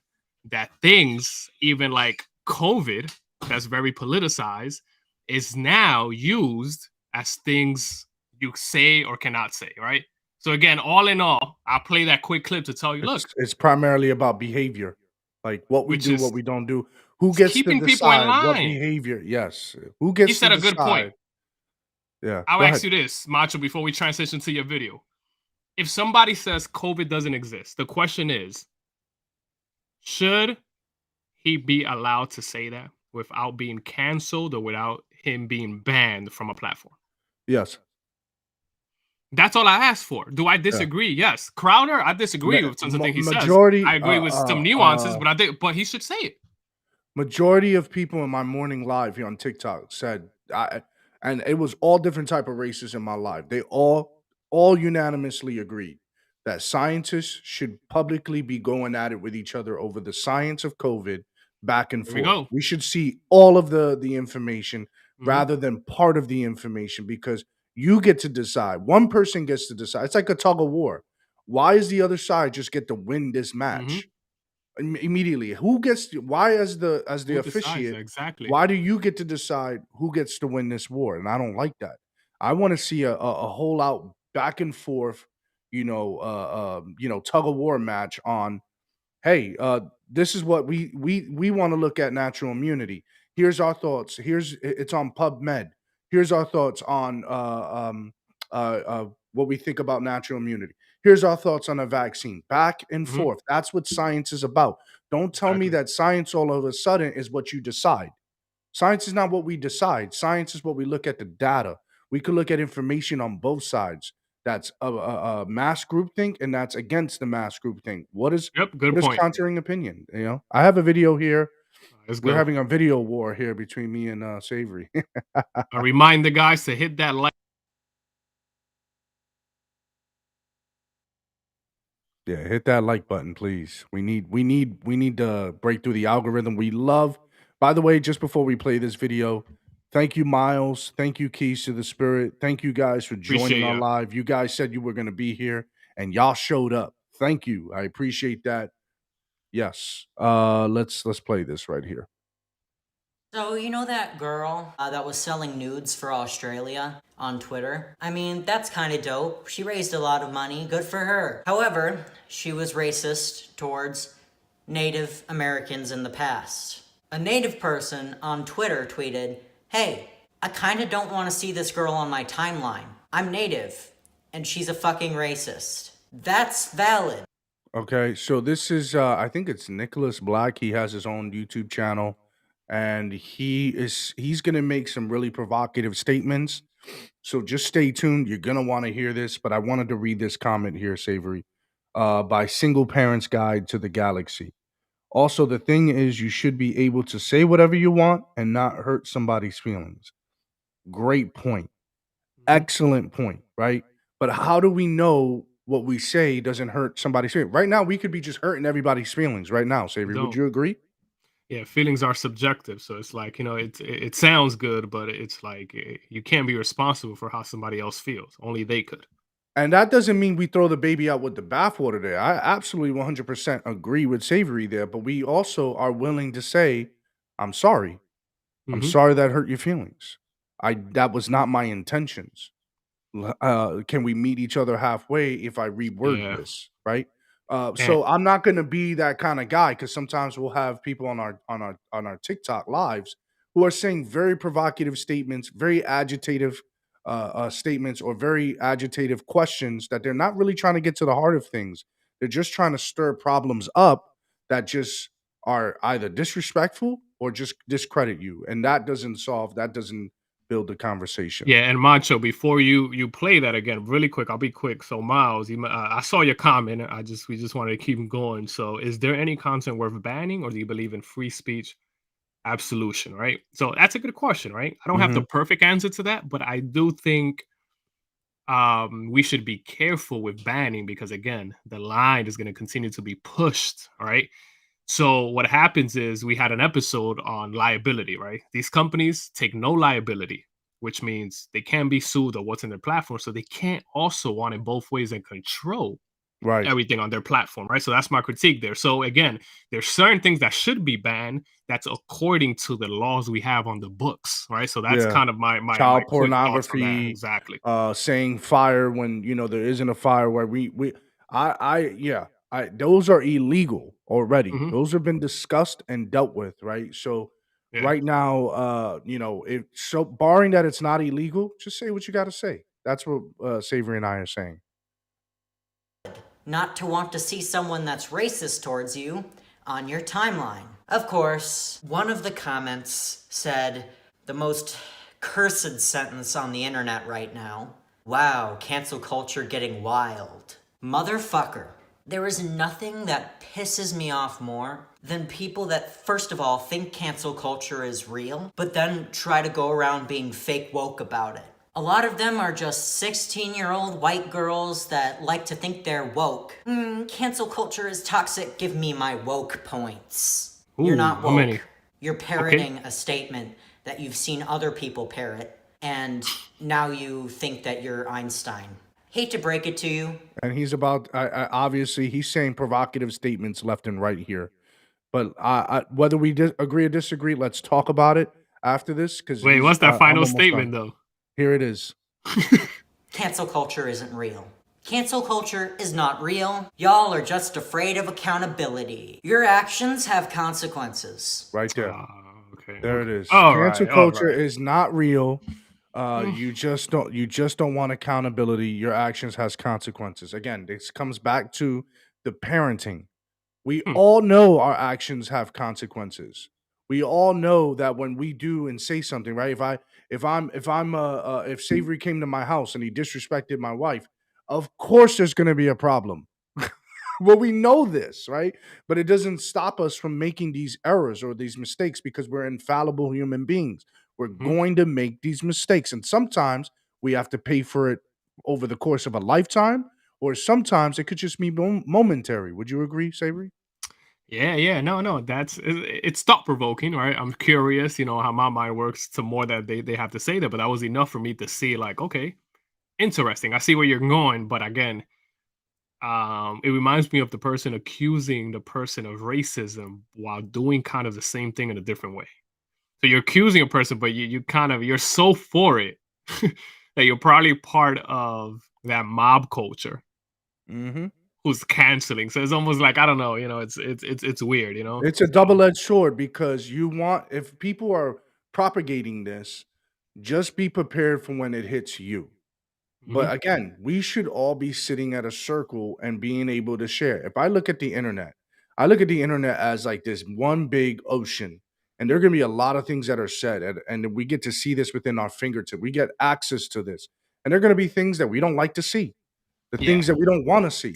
that things, even like COVID, that's very politicized, is now used as things you say or cannot say, right? So again, all in all, I'll play that quick clip to tell you, look, It's primarily about behavior, like what we Which do, is- what we don't do. Who gets to keeping people in decide what line. behavior? Yes. Who gets he said to a good point. decide? Yeah. I'll Go ask ahead. you this, Macho, before we transition to your video. If somebody says COVID doesn't exist, the question is, should he be allowed to say that without being canceled or without him being banned from a platform? Yes. That's all I asked for. Do I disagree? Yes. Crowder, I disagree with some of the things he majority, says. I agree with some nuances, but he should say it. Majority of people in my morning live here on TikTok said, and it was all different type of races in my live. They all unanimously agreed that scientists should publicly be going at it with each other over the science of COVID back and Here we forth. go. We should see all of the information Mhm. rather than part of the information, because you get to decide. One person gets to decide. It's like a tug of war. Why does the other side just get to win this match immediately? Who gets to, why as the Who decides officiate? that? Exactly. Why do you get to decide who gets to win this war? And I don't like that. I want to see a whole out back and forth, tug of war match on hey, this is what we want to look at natural immunity. Here's our thoughts. It's on PubMed. Here's our thoughts on what we think about natural immunity. Here's our thoughts on a vaccine. Back and Mhm. forth. That's what science is about. Don't tell me Exactly. that science all of a sudden is what you decide. Science is not what we decide. Science is what we look at the data. We could look at information on both sides. That's a mass group think, and that's against the mass group think. Yep. Good What is point. contraring opinion? You know, I have a video here. Let's We're go. having a video war here between me and Savory. I remind the guys to hit that like. Yeah, hit that like button, please. We need to break through the algorithm. We love. By the way, just before we play this video, thank you, Miles. Thank you, Keys to the Spirit. Thank you guys for joining Appreciate our ya. live. You guys said you were going to be here, and y'all showed up. Thank you. I appreciate that. Yes. Let's play this right here. So, you know that girl that was selling nudes for Australia on Twitter? I mean, that's kind of dope. She raised a lot of money. Good for her. However, she was racist towards Native Americans in the past. A Native person on Twitter tweeted, "Hey, I kind of don't want to see this girl on my timeline. I'm Native, and she's a fucking racist." That's valid. Okay, so this is I think it's Nicholas Black. He has his own YouTube channel, and he's gonna make some really provocative statements. So just stay tuned. You're gonna want to hear this, but I wanted to read this comment here, Savory, by Single Parent's Guide to the Galaxy. Also, the thing is, you should be able to say whatever you want and not hurt somebody's feelings. Great point. Mhm. Excellent point, right? But how do we know what we say doesn't hurt somebody's feelings? Right now, we could be just hurting everybody's feelings right now, Savory. Would Don't. you agree? Yeah, feelings are subjective, so it's like, it sounds good, but it's like, you can't be responsible for how somebody else feels. Only they could. And that doesn't mean we throw the baby out with the bathwater there. I absolutely 100% agree with Savory there, but we also are willing to say, I'm sorry. I'm Hmm. sorry that hurt your feelings. That was not my intentions. Can we meet each other halfway if I reword Yeah. this, right? And So I'm not going to be that kind of guy because sometimes we'll have people on our TikTok lives who are saying very provocative statements, very agitative statements, or very agitative questions that they're not really trying to get to the heart of things. They're just trying to stir problems up that just are either disrespectful or just discredit you, and that doesn't build the conversation. yeah, and Macho, before you play that again, really quick, I'll be quick. So Miles, I saw your comment. We just wanted to keep 'em going. So, is there any content worth banning, or do you believe in free speech absolution? Right. So that's a good question, right? I don't have the Mhm. perfect answer to that, but I do think we should be careful with banning because again, the line is going to continue to be pushed. All right. So what happens is we had an episode on liability, right? These companies take no liability, which means they can't be sued or what's in their platform. So they can't also want it both ways and control Right. everything on their platform, right? So that's my critique there. So again, there's certain things that should be banned that's according to the laws we have on the books, right? So that's Yeah. kind of my Child quick thoughts on that. pornography, Exactly. saying fire when there isn't a fire where we I yeah, I those are illegal already. Hmm. Those have been discussed and dealt with, right? So Yeah. right now, if so barring that it's not illegal, just say what you got to say. That's what Savory and I are saying. Not to want to see someone that's racist towards you on your timeline. Of course, one of the comments said the most cursed sentence on the internet right now. Wow, cancel culture getting wild. Motherfucker. There is nothing that pisses me off more than people that, first of all, think cancel culture is real, but then try to go around being fake woke about it. A lot of them are just 16-year-old white girls that like to think they're woke. Cancel culture is toxic, give me my woke points. You're Ooh, not how woke. many? You're Okay. parroting a statement that you've seen other people parrot, and now you think that you're Einstein. Hate to break it to you. And he's about obviously he's saying provocative statements left and right here. But whether we agree or disagree, let's talk about it after this because Wait, he's what's that I'm final almost done. statement though? Here it is. Cancel culture isn't real. Cancel culture is not real. Y'all are just afraid of accountability. Your actions have consequences. Right there. Okay. There it is. All Cancel right. All culture right. is not real. You just don't want accountability. Your actions has consequences. Again, this comes back to the parenting. We all know our actions have consequences. We all know that when we do and say something, right? If Savory came to my house and he disrespected my wife, of course there's going to be a problem. Well, we know this, right? But it doesn't stop us from making these errors or these mistakes because we're infallible human beings. We're going to make these mistakes. And sometimes we have to pay for it over the course of a lifetime, or sometimes it could just be momentary. Would you agree, Savory? Yeah. No. It's thought provoking, right? I'm curious, how my mind works to more that they have to say that, but that was enough for me to see, like, okay, interesting. I see where you're going, but again, it reminds me of the person accusing the person of racism while doing kind of the same thing in a different way. So you're accusing a person, but you're so for it that you're probably part of that mob culture Mm-hmm. who's canceling. So it's almost like, I don't know, it's weird, It's a double-edged sword because if people are propagating this, just be prepared for when it hits you. But again, we should all be sitting at a circle and being able to share. If I look at the internet, I look at the internet as like this one big ocean, and there are going to be a lot of things that are said, and we get to see this within our fingertip. We get access to this, and there are going to be things that we don't like to see, the Yeah. things that we don't want to see.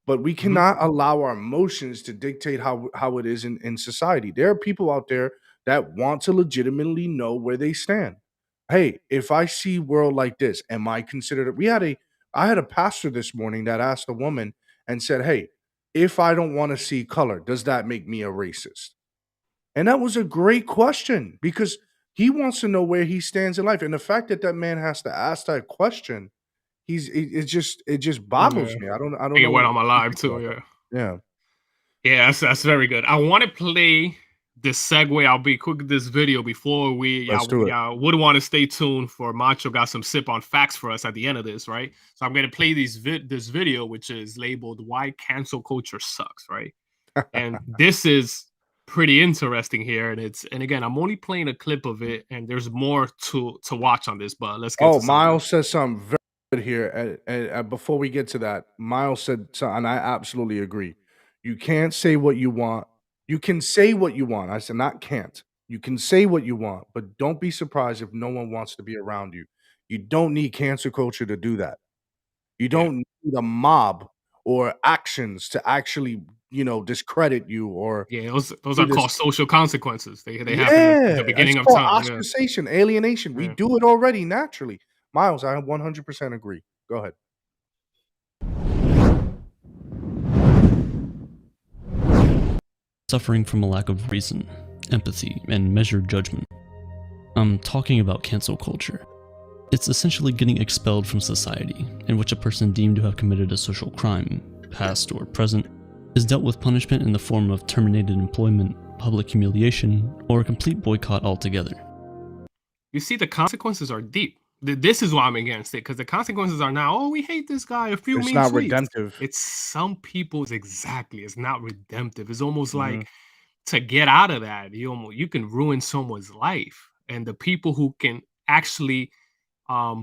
But we cannot allow our emotions to dictate how it is in society. There are people out there that want to legitimately know where they stand. Hey, if I see world like this, am I considered? I had a pastor this morning that asked a woman and said, "Hey, if I don't want to see color, does that make me a racist?" And that was a great question because he wants to know where he stands in life. And the fact that that man has to ask that question, it just boggles Yeah. me. I don't Think it know went what on my you live think too. about that. Yeah. Yeah. Yeah, that's very good. I want to play this segue. I'll be quick with this video before Let's do it. y'all would want to stay tuned for Macho got some sip on facts for us at the end of this, right? So I'm going to play this video, which is labeled "Why Cancel Culture Sucks," right? And this is pretty interesting here, and again, I'm only playing a clip of it, and there's more to watch on this, but let's get Oh, to some of it. Miles says something very good here. And before we get to that, Miles said something, and I absolutely agree. You can't say what you want. You can say what you want. I said, not can't. You can say what you want, but don't be surprised if no one wants to be around you. You don't need cancer culture to do that. You Yeah. don't need a mob or actions to actually, discredit you or Yeah, those do are this. called social consequences. They happen at Yeah, the it's beginning of called time. Yeah. ostracization, alienation. We Yeah. do it already naturally. Miles, I 100% agree. Go ahead. Suffering from a lack of reason, empathy, and measured judgment. I'm talking about cancel culture. It's essentially getting expelled from society, in which a person deemed to have committed a social crime, past or present, is dealt with punishment in the form of terminated employment, public humiliation, or a complete boycott altogether. You see, the consequences are deep. This is why I'm against it, because the consequences are now, oh, we hate this guy, a few It's mean not tweets. redemptive. It's some people's exactly. It's not redemptive. It's almost Mhm. like to get out of that, you can ruin someone's life. And the people who can actually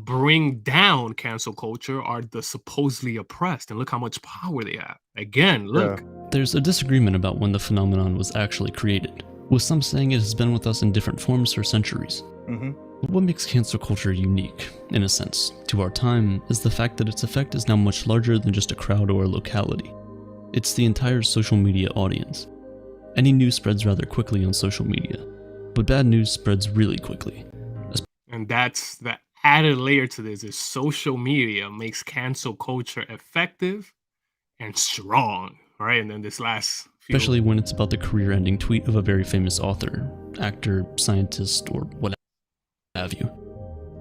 bring down cancel culture are the supposedly oppressed. And look how much power they have. Again, look. Yeah. There's a disagreement about when the phenomenon was actually created, with some saying it has been with us in different forms for centuries. Mhm. But what makes cancel culture unique, in a sense, to our time is the fact that its effect is now much larger than just a crowd or a locality. It's the entire social media audience. Any news spreads rather quickly on social media, but bad news spreads really quickly. And that's the added layer to this is social media makes cancel culture effective and strong, right? And then this last few... Especially when it's about the career-ending tweet of a very famous author, actor, scientist, or what have you.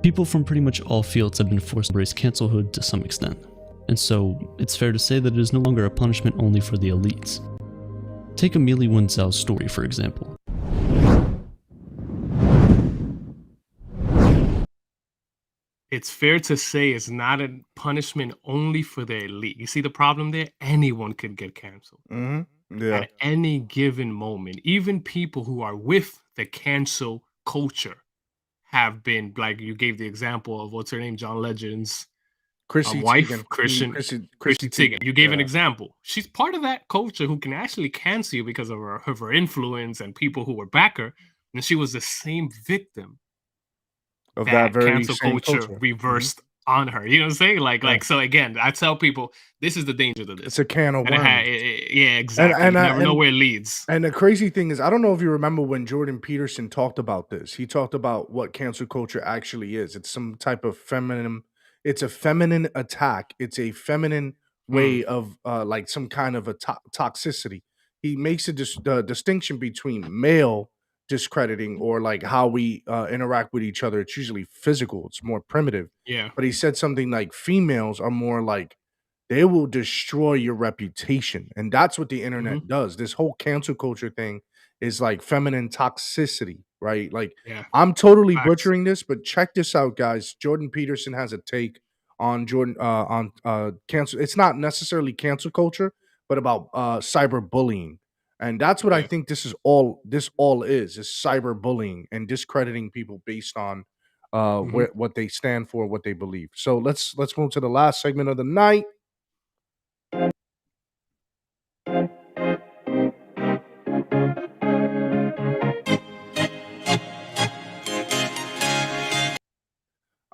People from pretty much all fields have been forced to embrace cancelhood to some extent, and so it's fair to say that it is no longer a punishment only for the elites. Take Amelie Wenzel's story, for example. it's fair to say it's not a punishment only for the elite. You see the problem there? Anyone could get canceled Yeah. at any given moment. Even people who are with the cancel culture have been, like you gave the example of what's her name, John Legend's Chrissy wife, Teigen. Chrissy Chrissy Teigen. You gave an Yeah. example. She's part of that culture who can actually cancel you because of her influence and people who were back her. And she was the same victim Of that very cancel same culture culture. reversed on her. You know what I'm saying? Yeah. Like so again, I tell people this is the danger to this. It's a can of And worms. yeah, exactly. You never know where it leads. And the crazy thing is, I don't know if you remember when Jordan Peterson talked about this. He talked about what cancel culture actually is. It's some type of it's a feminine attack. It's a feminine way of like some kind of a toxicity. He makes a distinction between male discrediting or like how we interact with each other. It's usually physical. It's more primitive. Yeah. But he said something like females are more like they will destroy your reputation. And that's what the internet does. This whole cancel culture thing is like feminine toxicity, right? Like, Yeah. I'm totally Facts. butchering this, but check this out, guys. Jordan Peterson has a take on cancel. It's not necessarily cancel culture, but about cyberbullying. And that's what I think this all is cyberbullying and discrediting people based on what they stand for, what they believe. So let's move to the last segment of the night.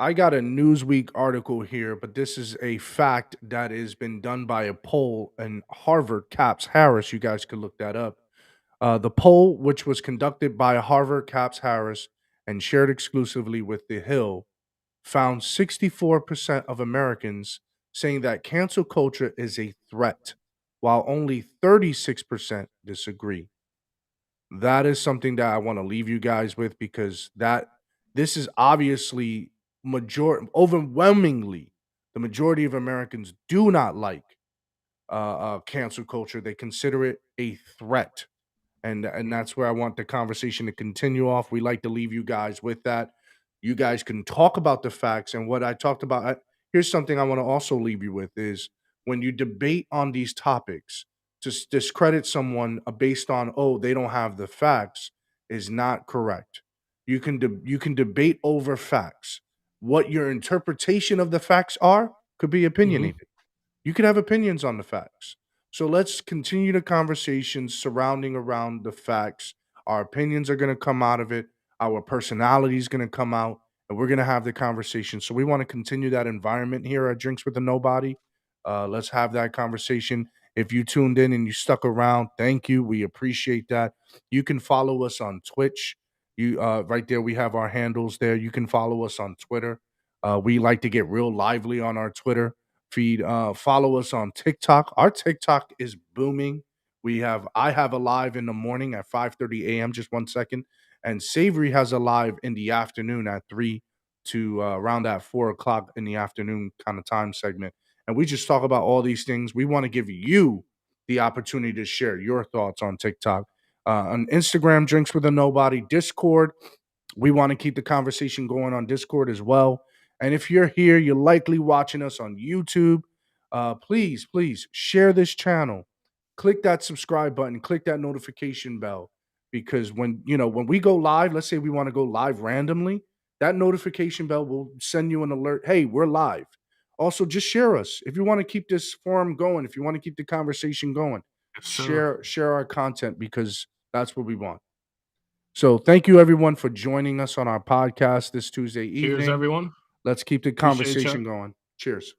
I got a Newsweek article here, but this is a fact that has been done by a poll in Harvard Caps Harris. You guys could look that up. The poll, which was conducted by Harvard Caps Harris and shared exclusively with The Hill, found 64% of Americans saying that cancel culture is a threat, while only 36% disagree. That is something that I want to leave you guys with, because this is obviously overwhelmingly the majority of Americans do not like cancel culture. They consider it a threat. And that's where I want the conversation to continue off. We like to leave you guys with that. You guys can talk about the facts and what I talked about. Here's something I want to also leave you with is when you debate on these topics, to discredit someone based on, oh, they don't have the facts is not correct. You can debate over facts. What your interpretation of the facts are could be opinionated. You can have opinions on the facts. So let's continue the conversations surrounding around the facts. Our opinions are going to come out of it. Our personality is going to come out, and we're going to have the conversation. So we want to continue that environment here at Drinks with the Nobody. Let's have that conversation. If you tuned in and you stuck around, thank you. We appreciate that. You can follow us on Twitch. Right there, we have our handles there. You can follow us on Twitter. We like to get real lively on our Twitter feed. Follow us on TikTok. Our TikTok is booming. I have a live in the morning at 5:30 a.m. Just 1 second, and Savory has a live in the afternoon at 3 to around at 4 o'clock in the afternoon kind of time segment. And we just talk about all these things. We want to give you the opportunity to share your thoughts on TikTok, on Instagram, Drinks with a Nobody, Discord. We want to keep the conversation going on Discord as well. And if you're here, you're likely watching us on YouTube. Please share this channel. Click that subscribe button. Click that notification bell. Because when we go live, let's say we want to go live randomly, that notification bell will send you an alert. Hey, we're live. Also, just share us. If you want to keep this forum going, if you want to keep the conversation going, share our content, because that's what we want. So thank you, everyone, for joining us on our podcast this Tuesday evening. Cheers, everyone. Let's keep the Appreciate conversation ya. going. Cheers.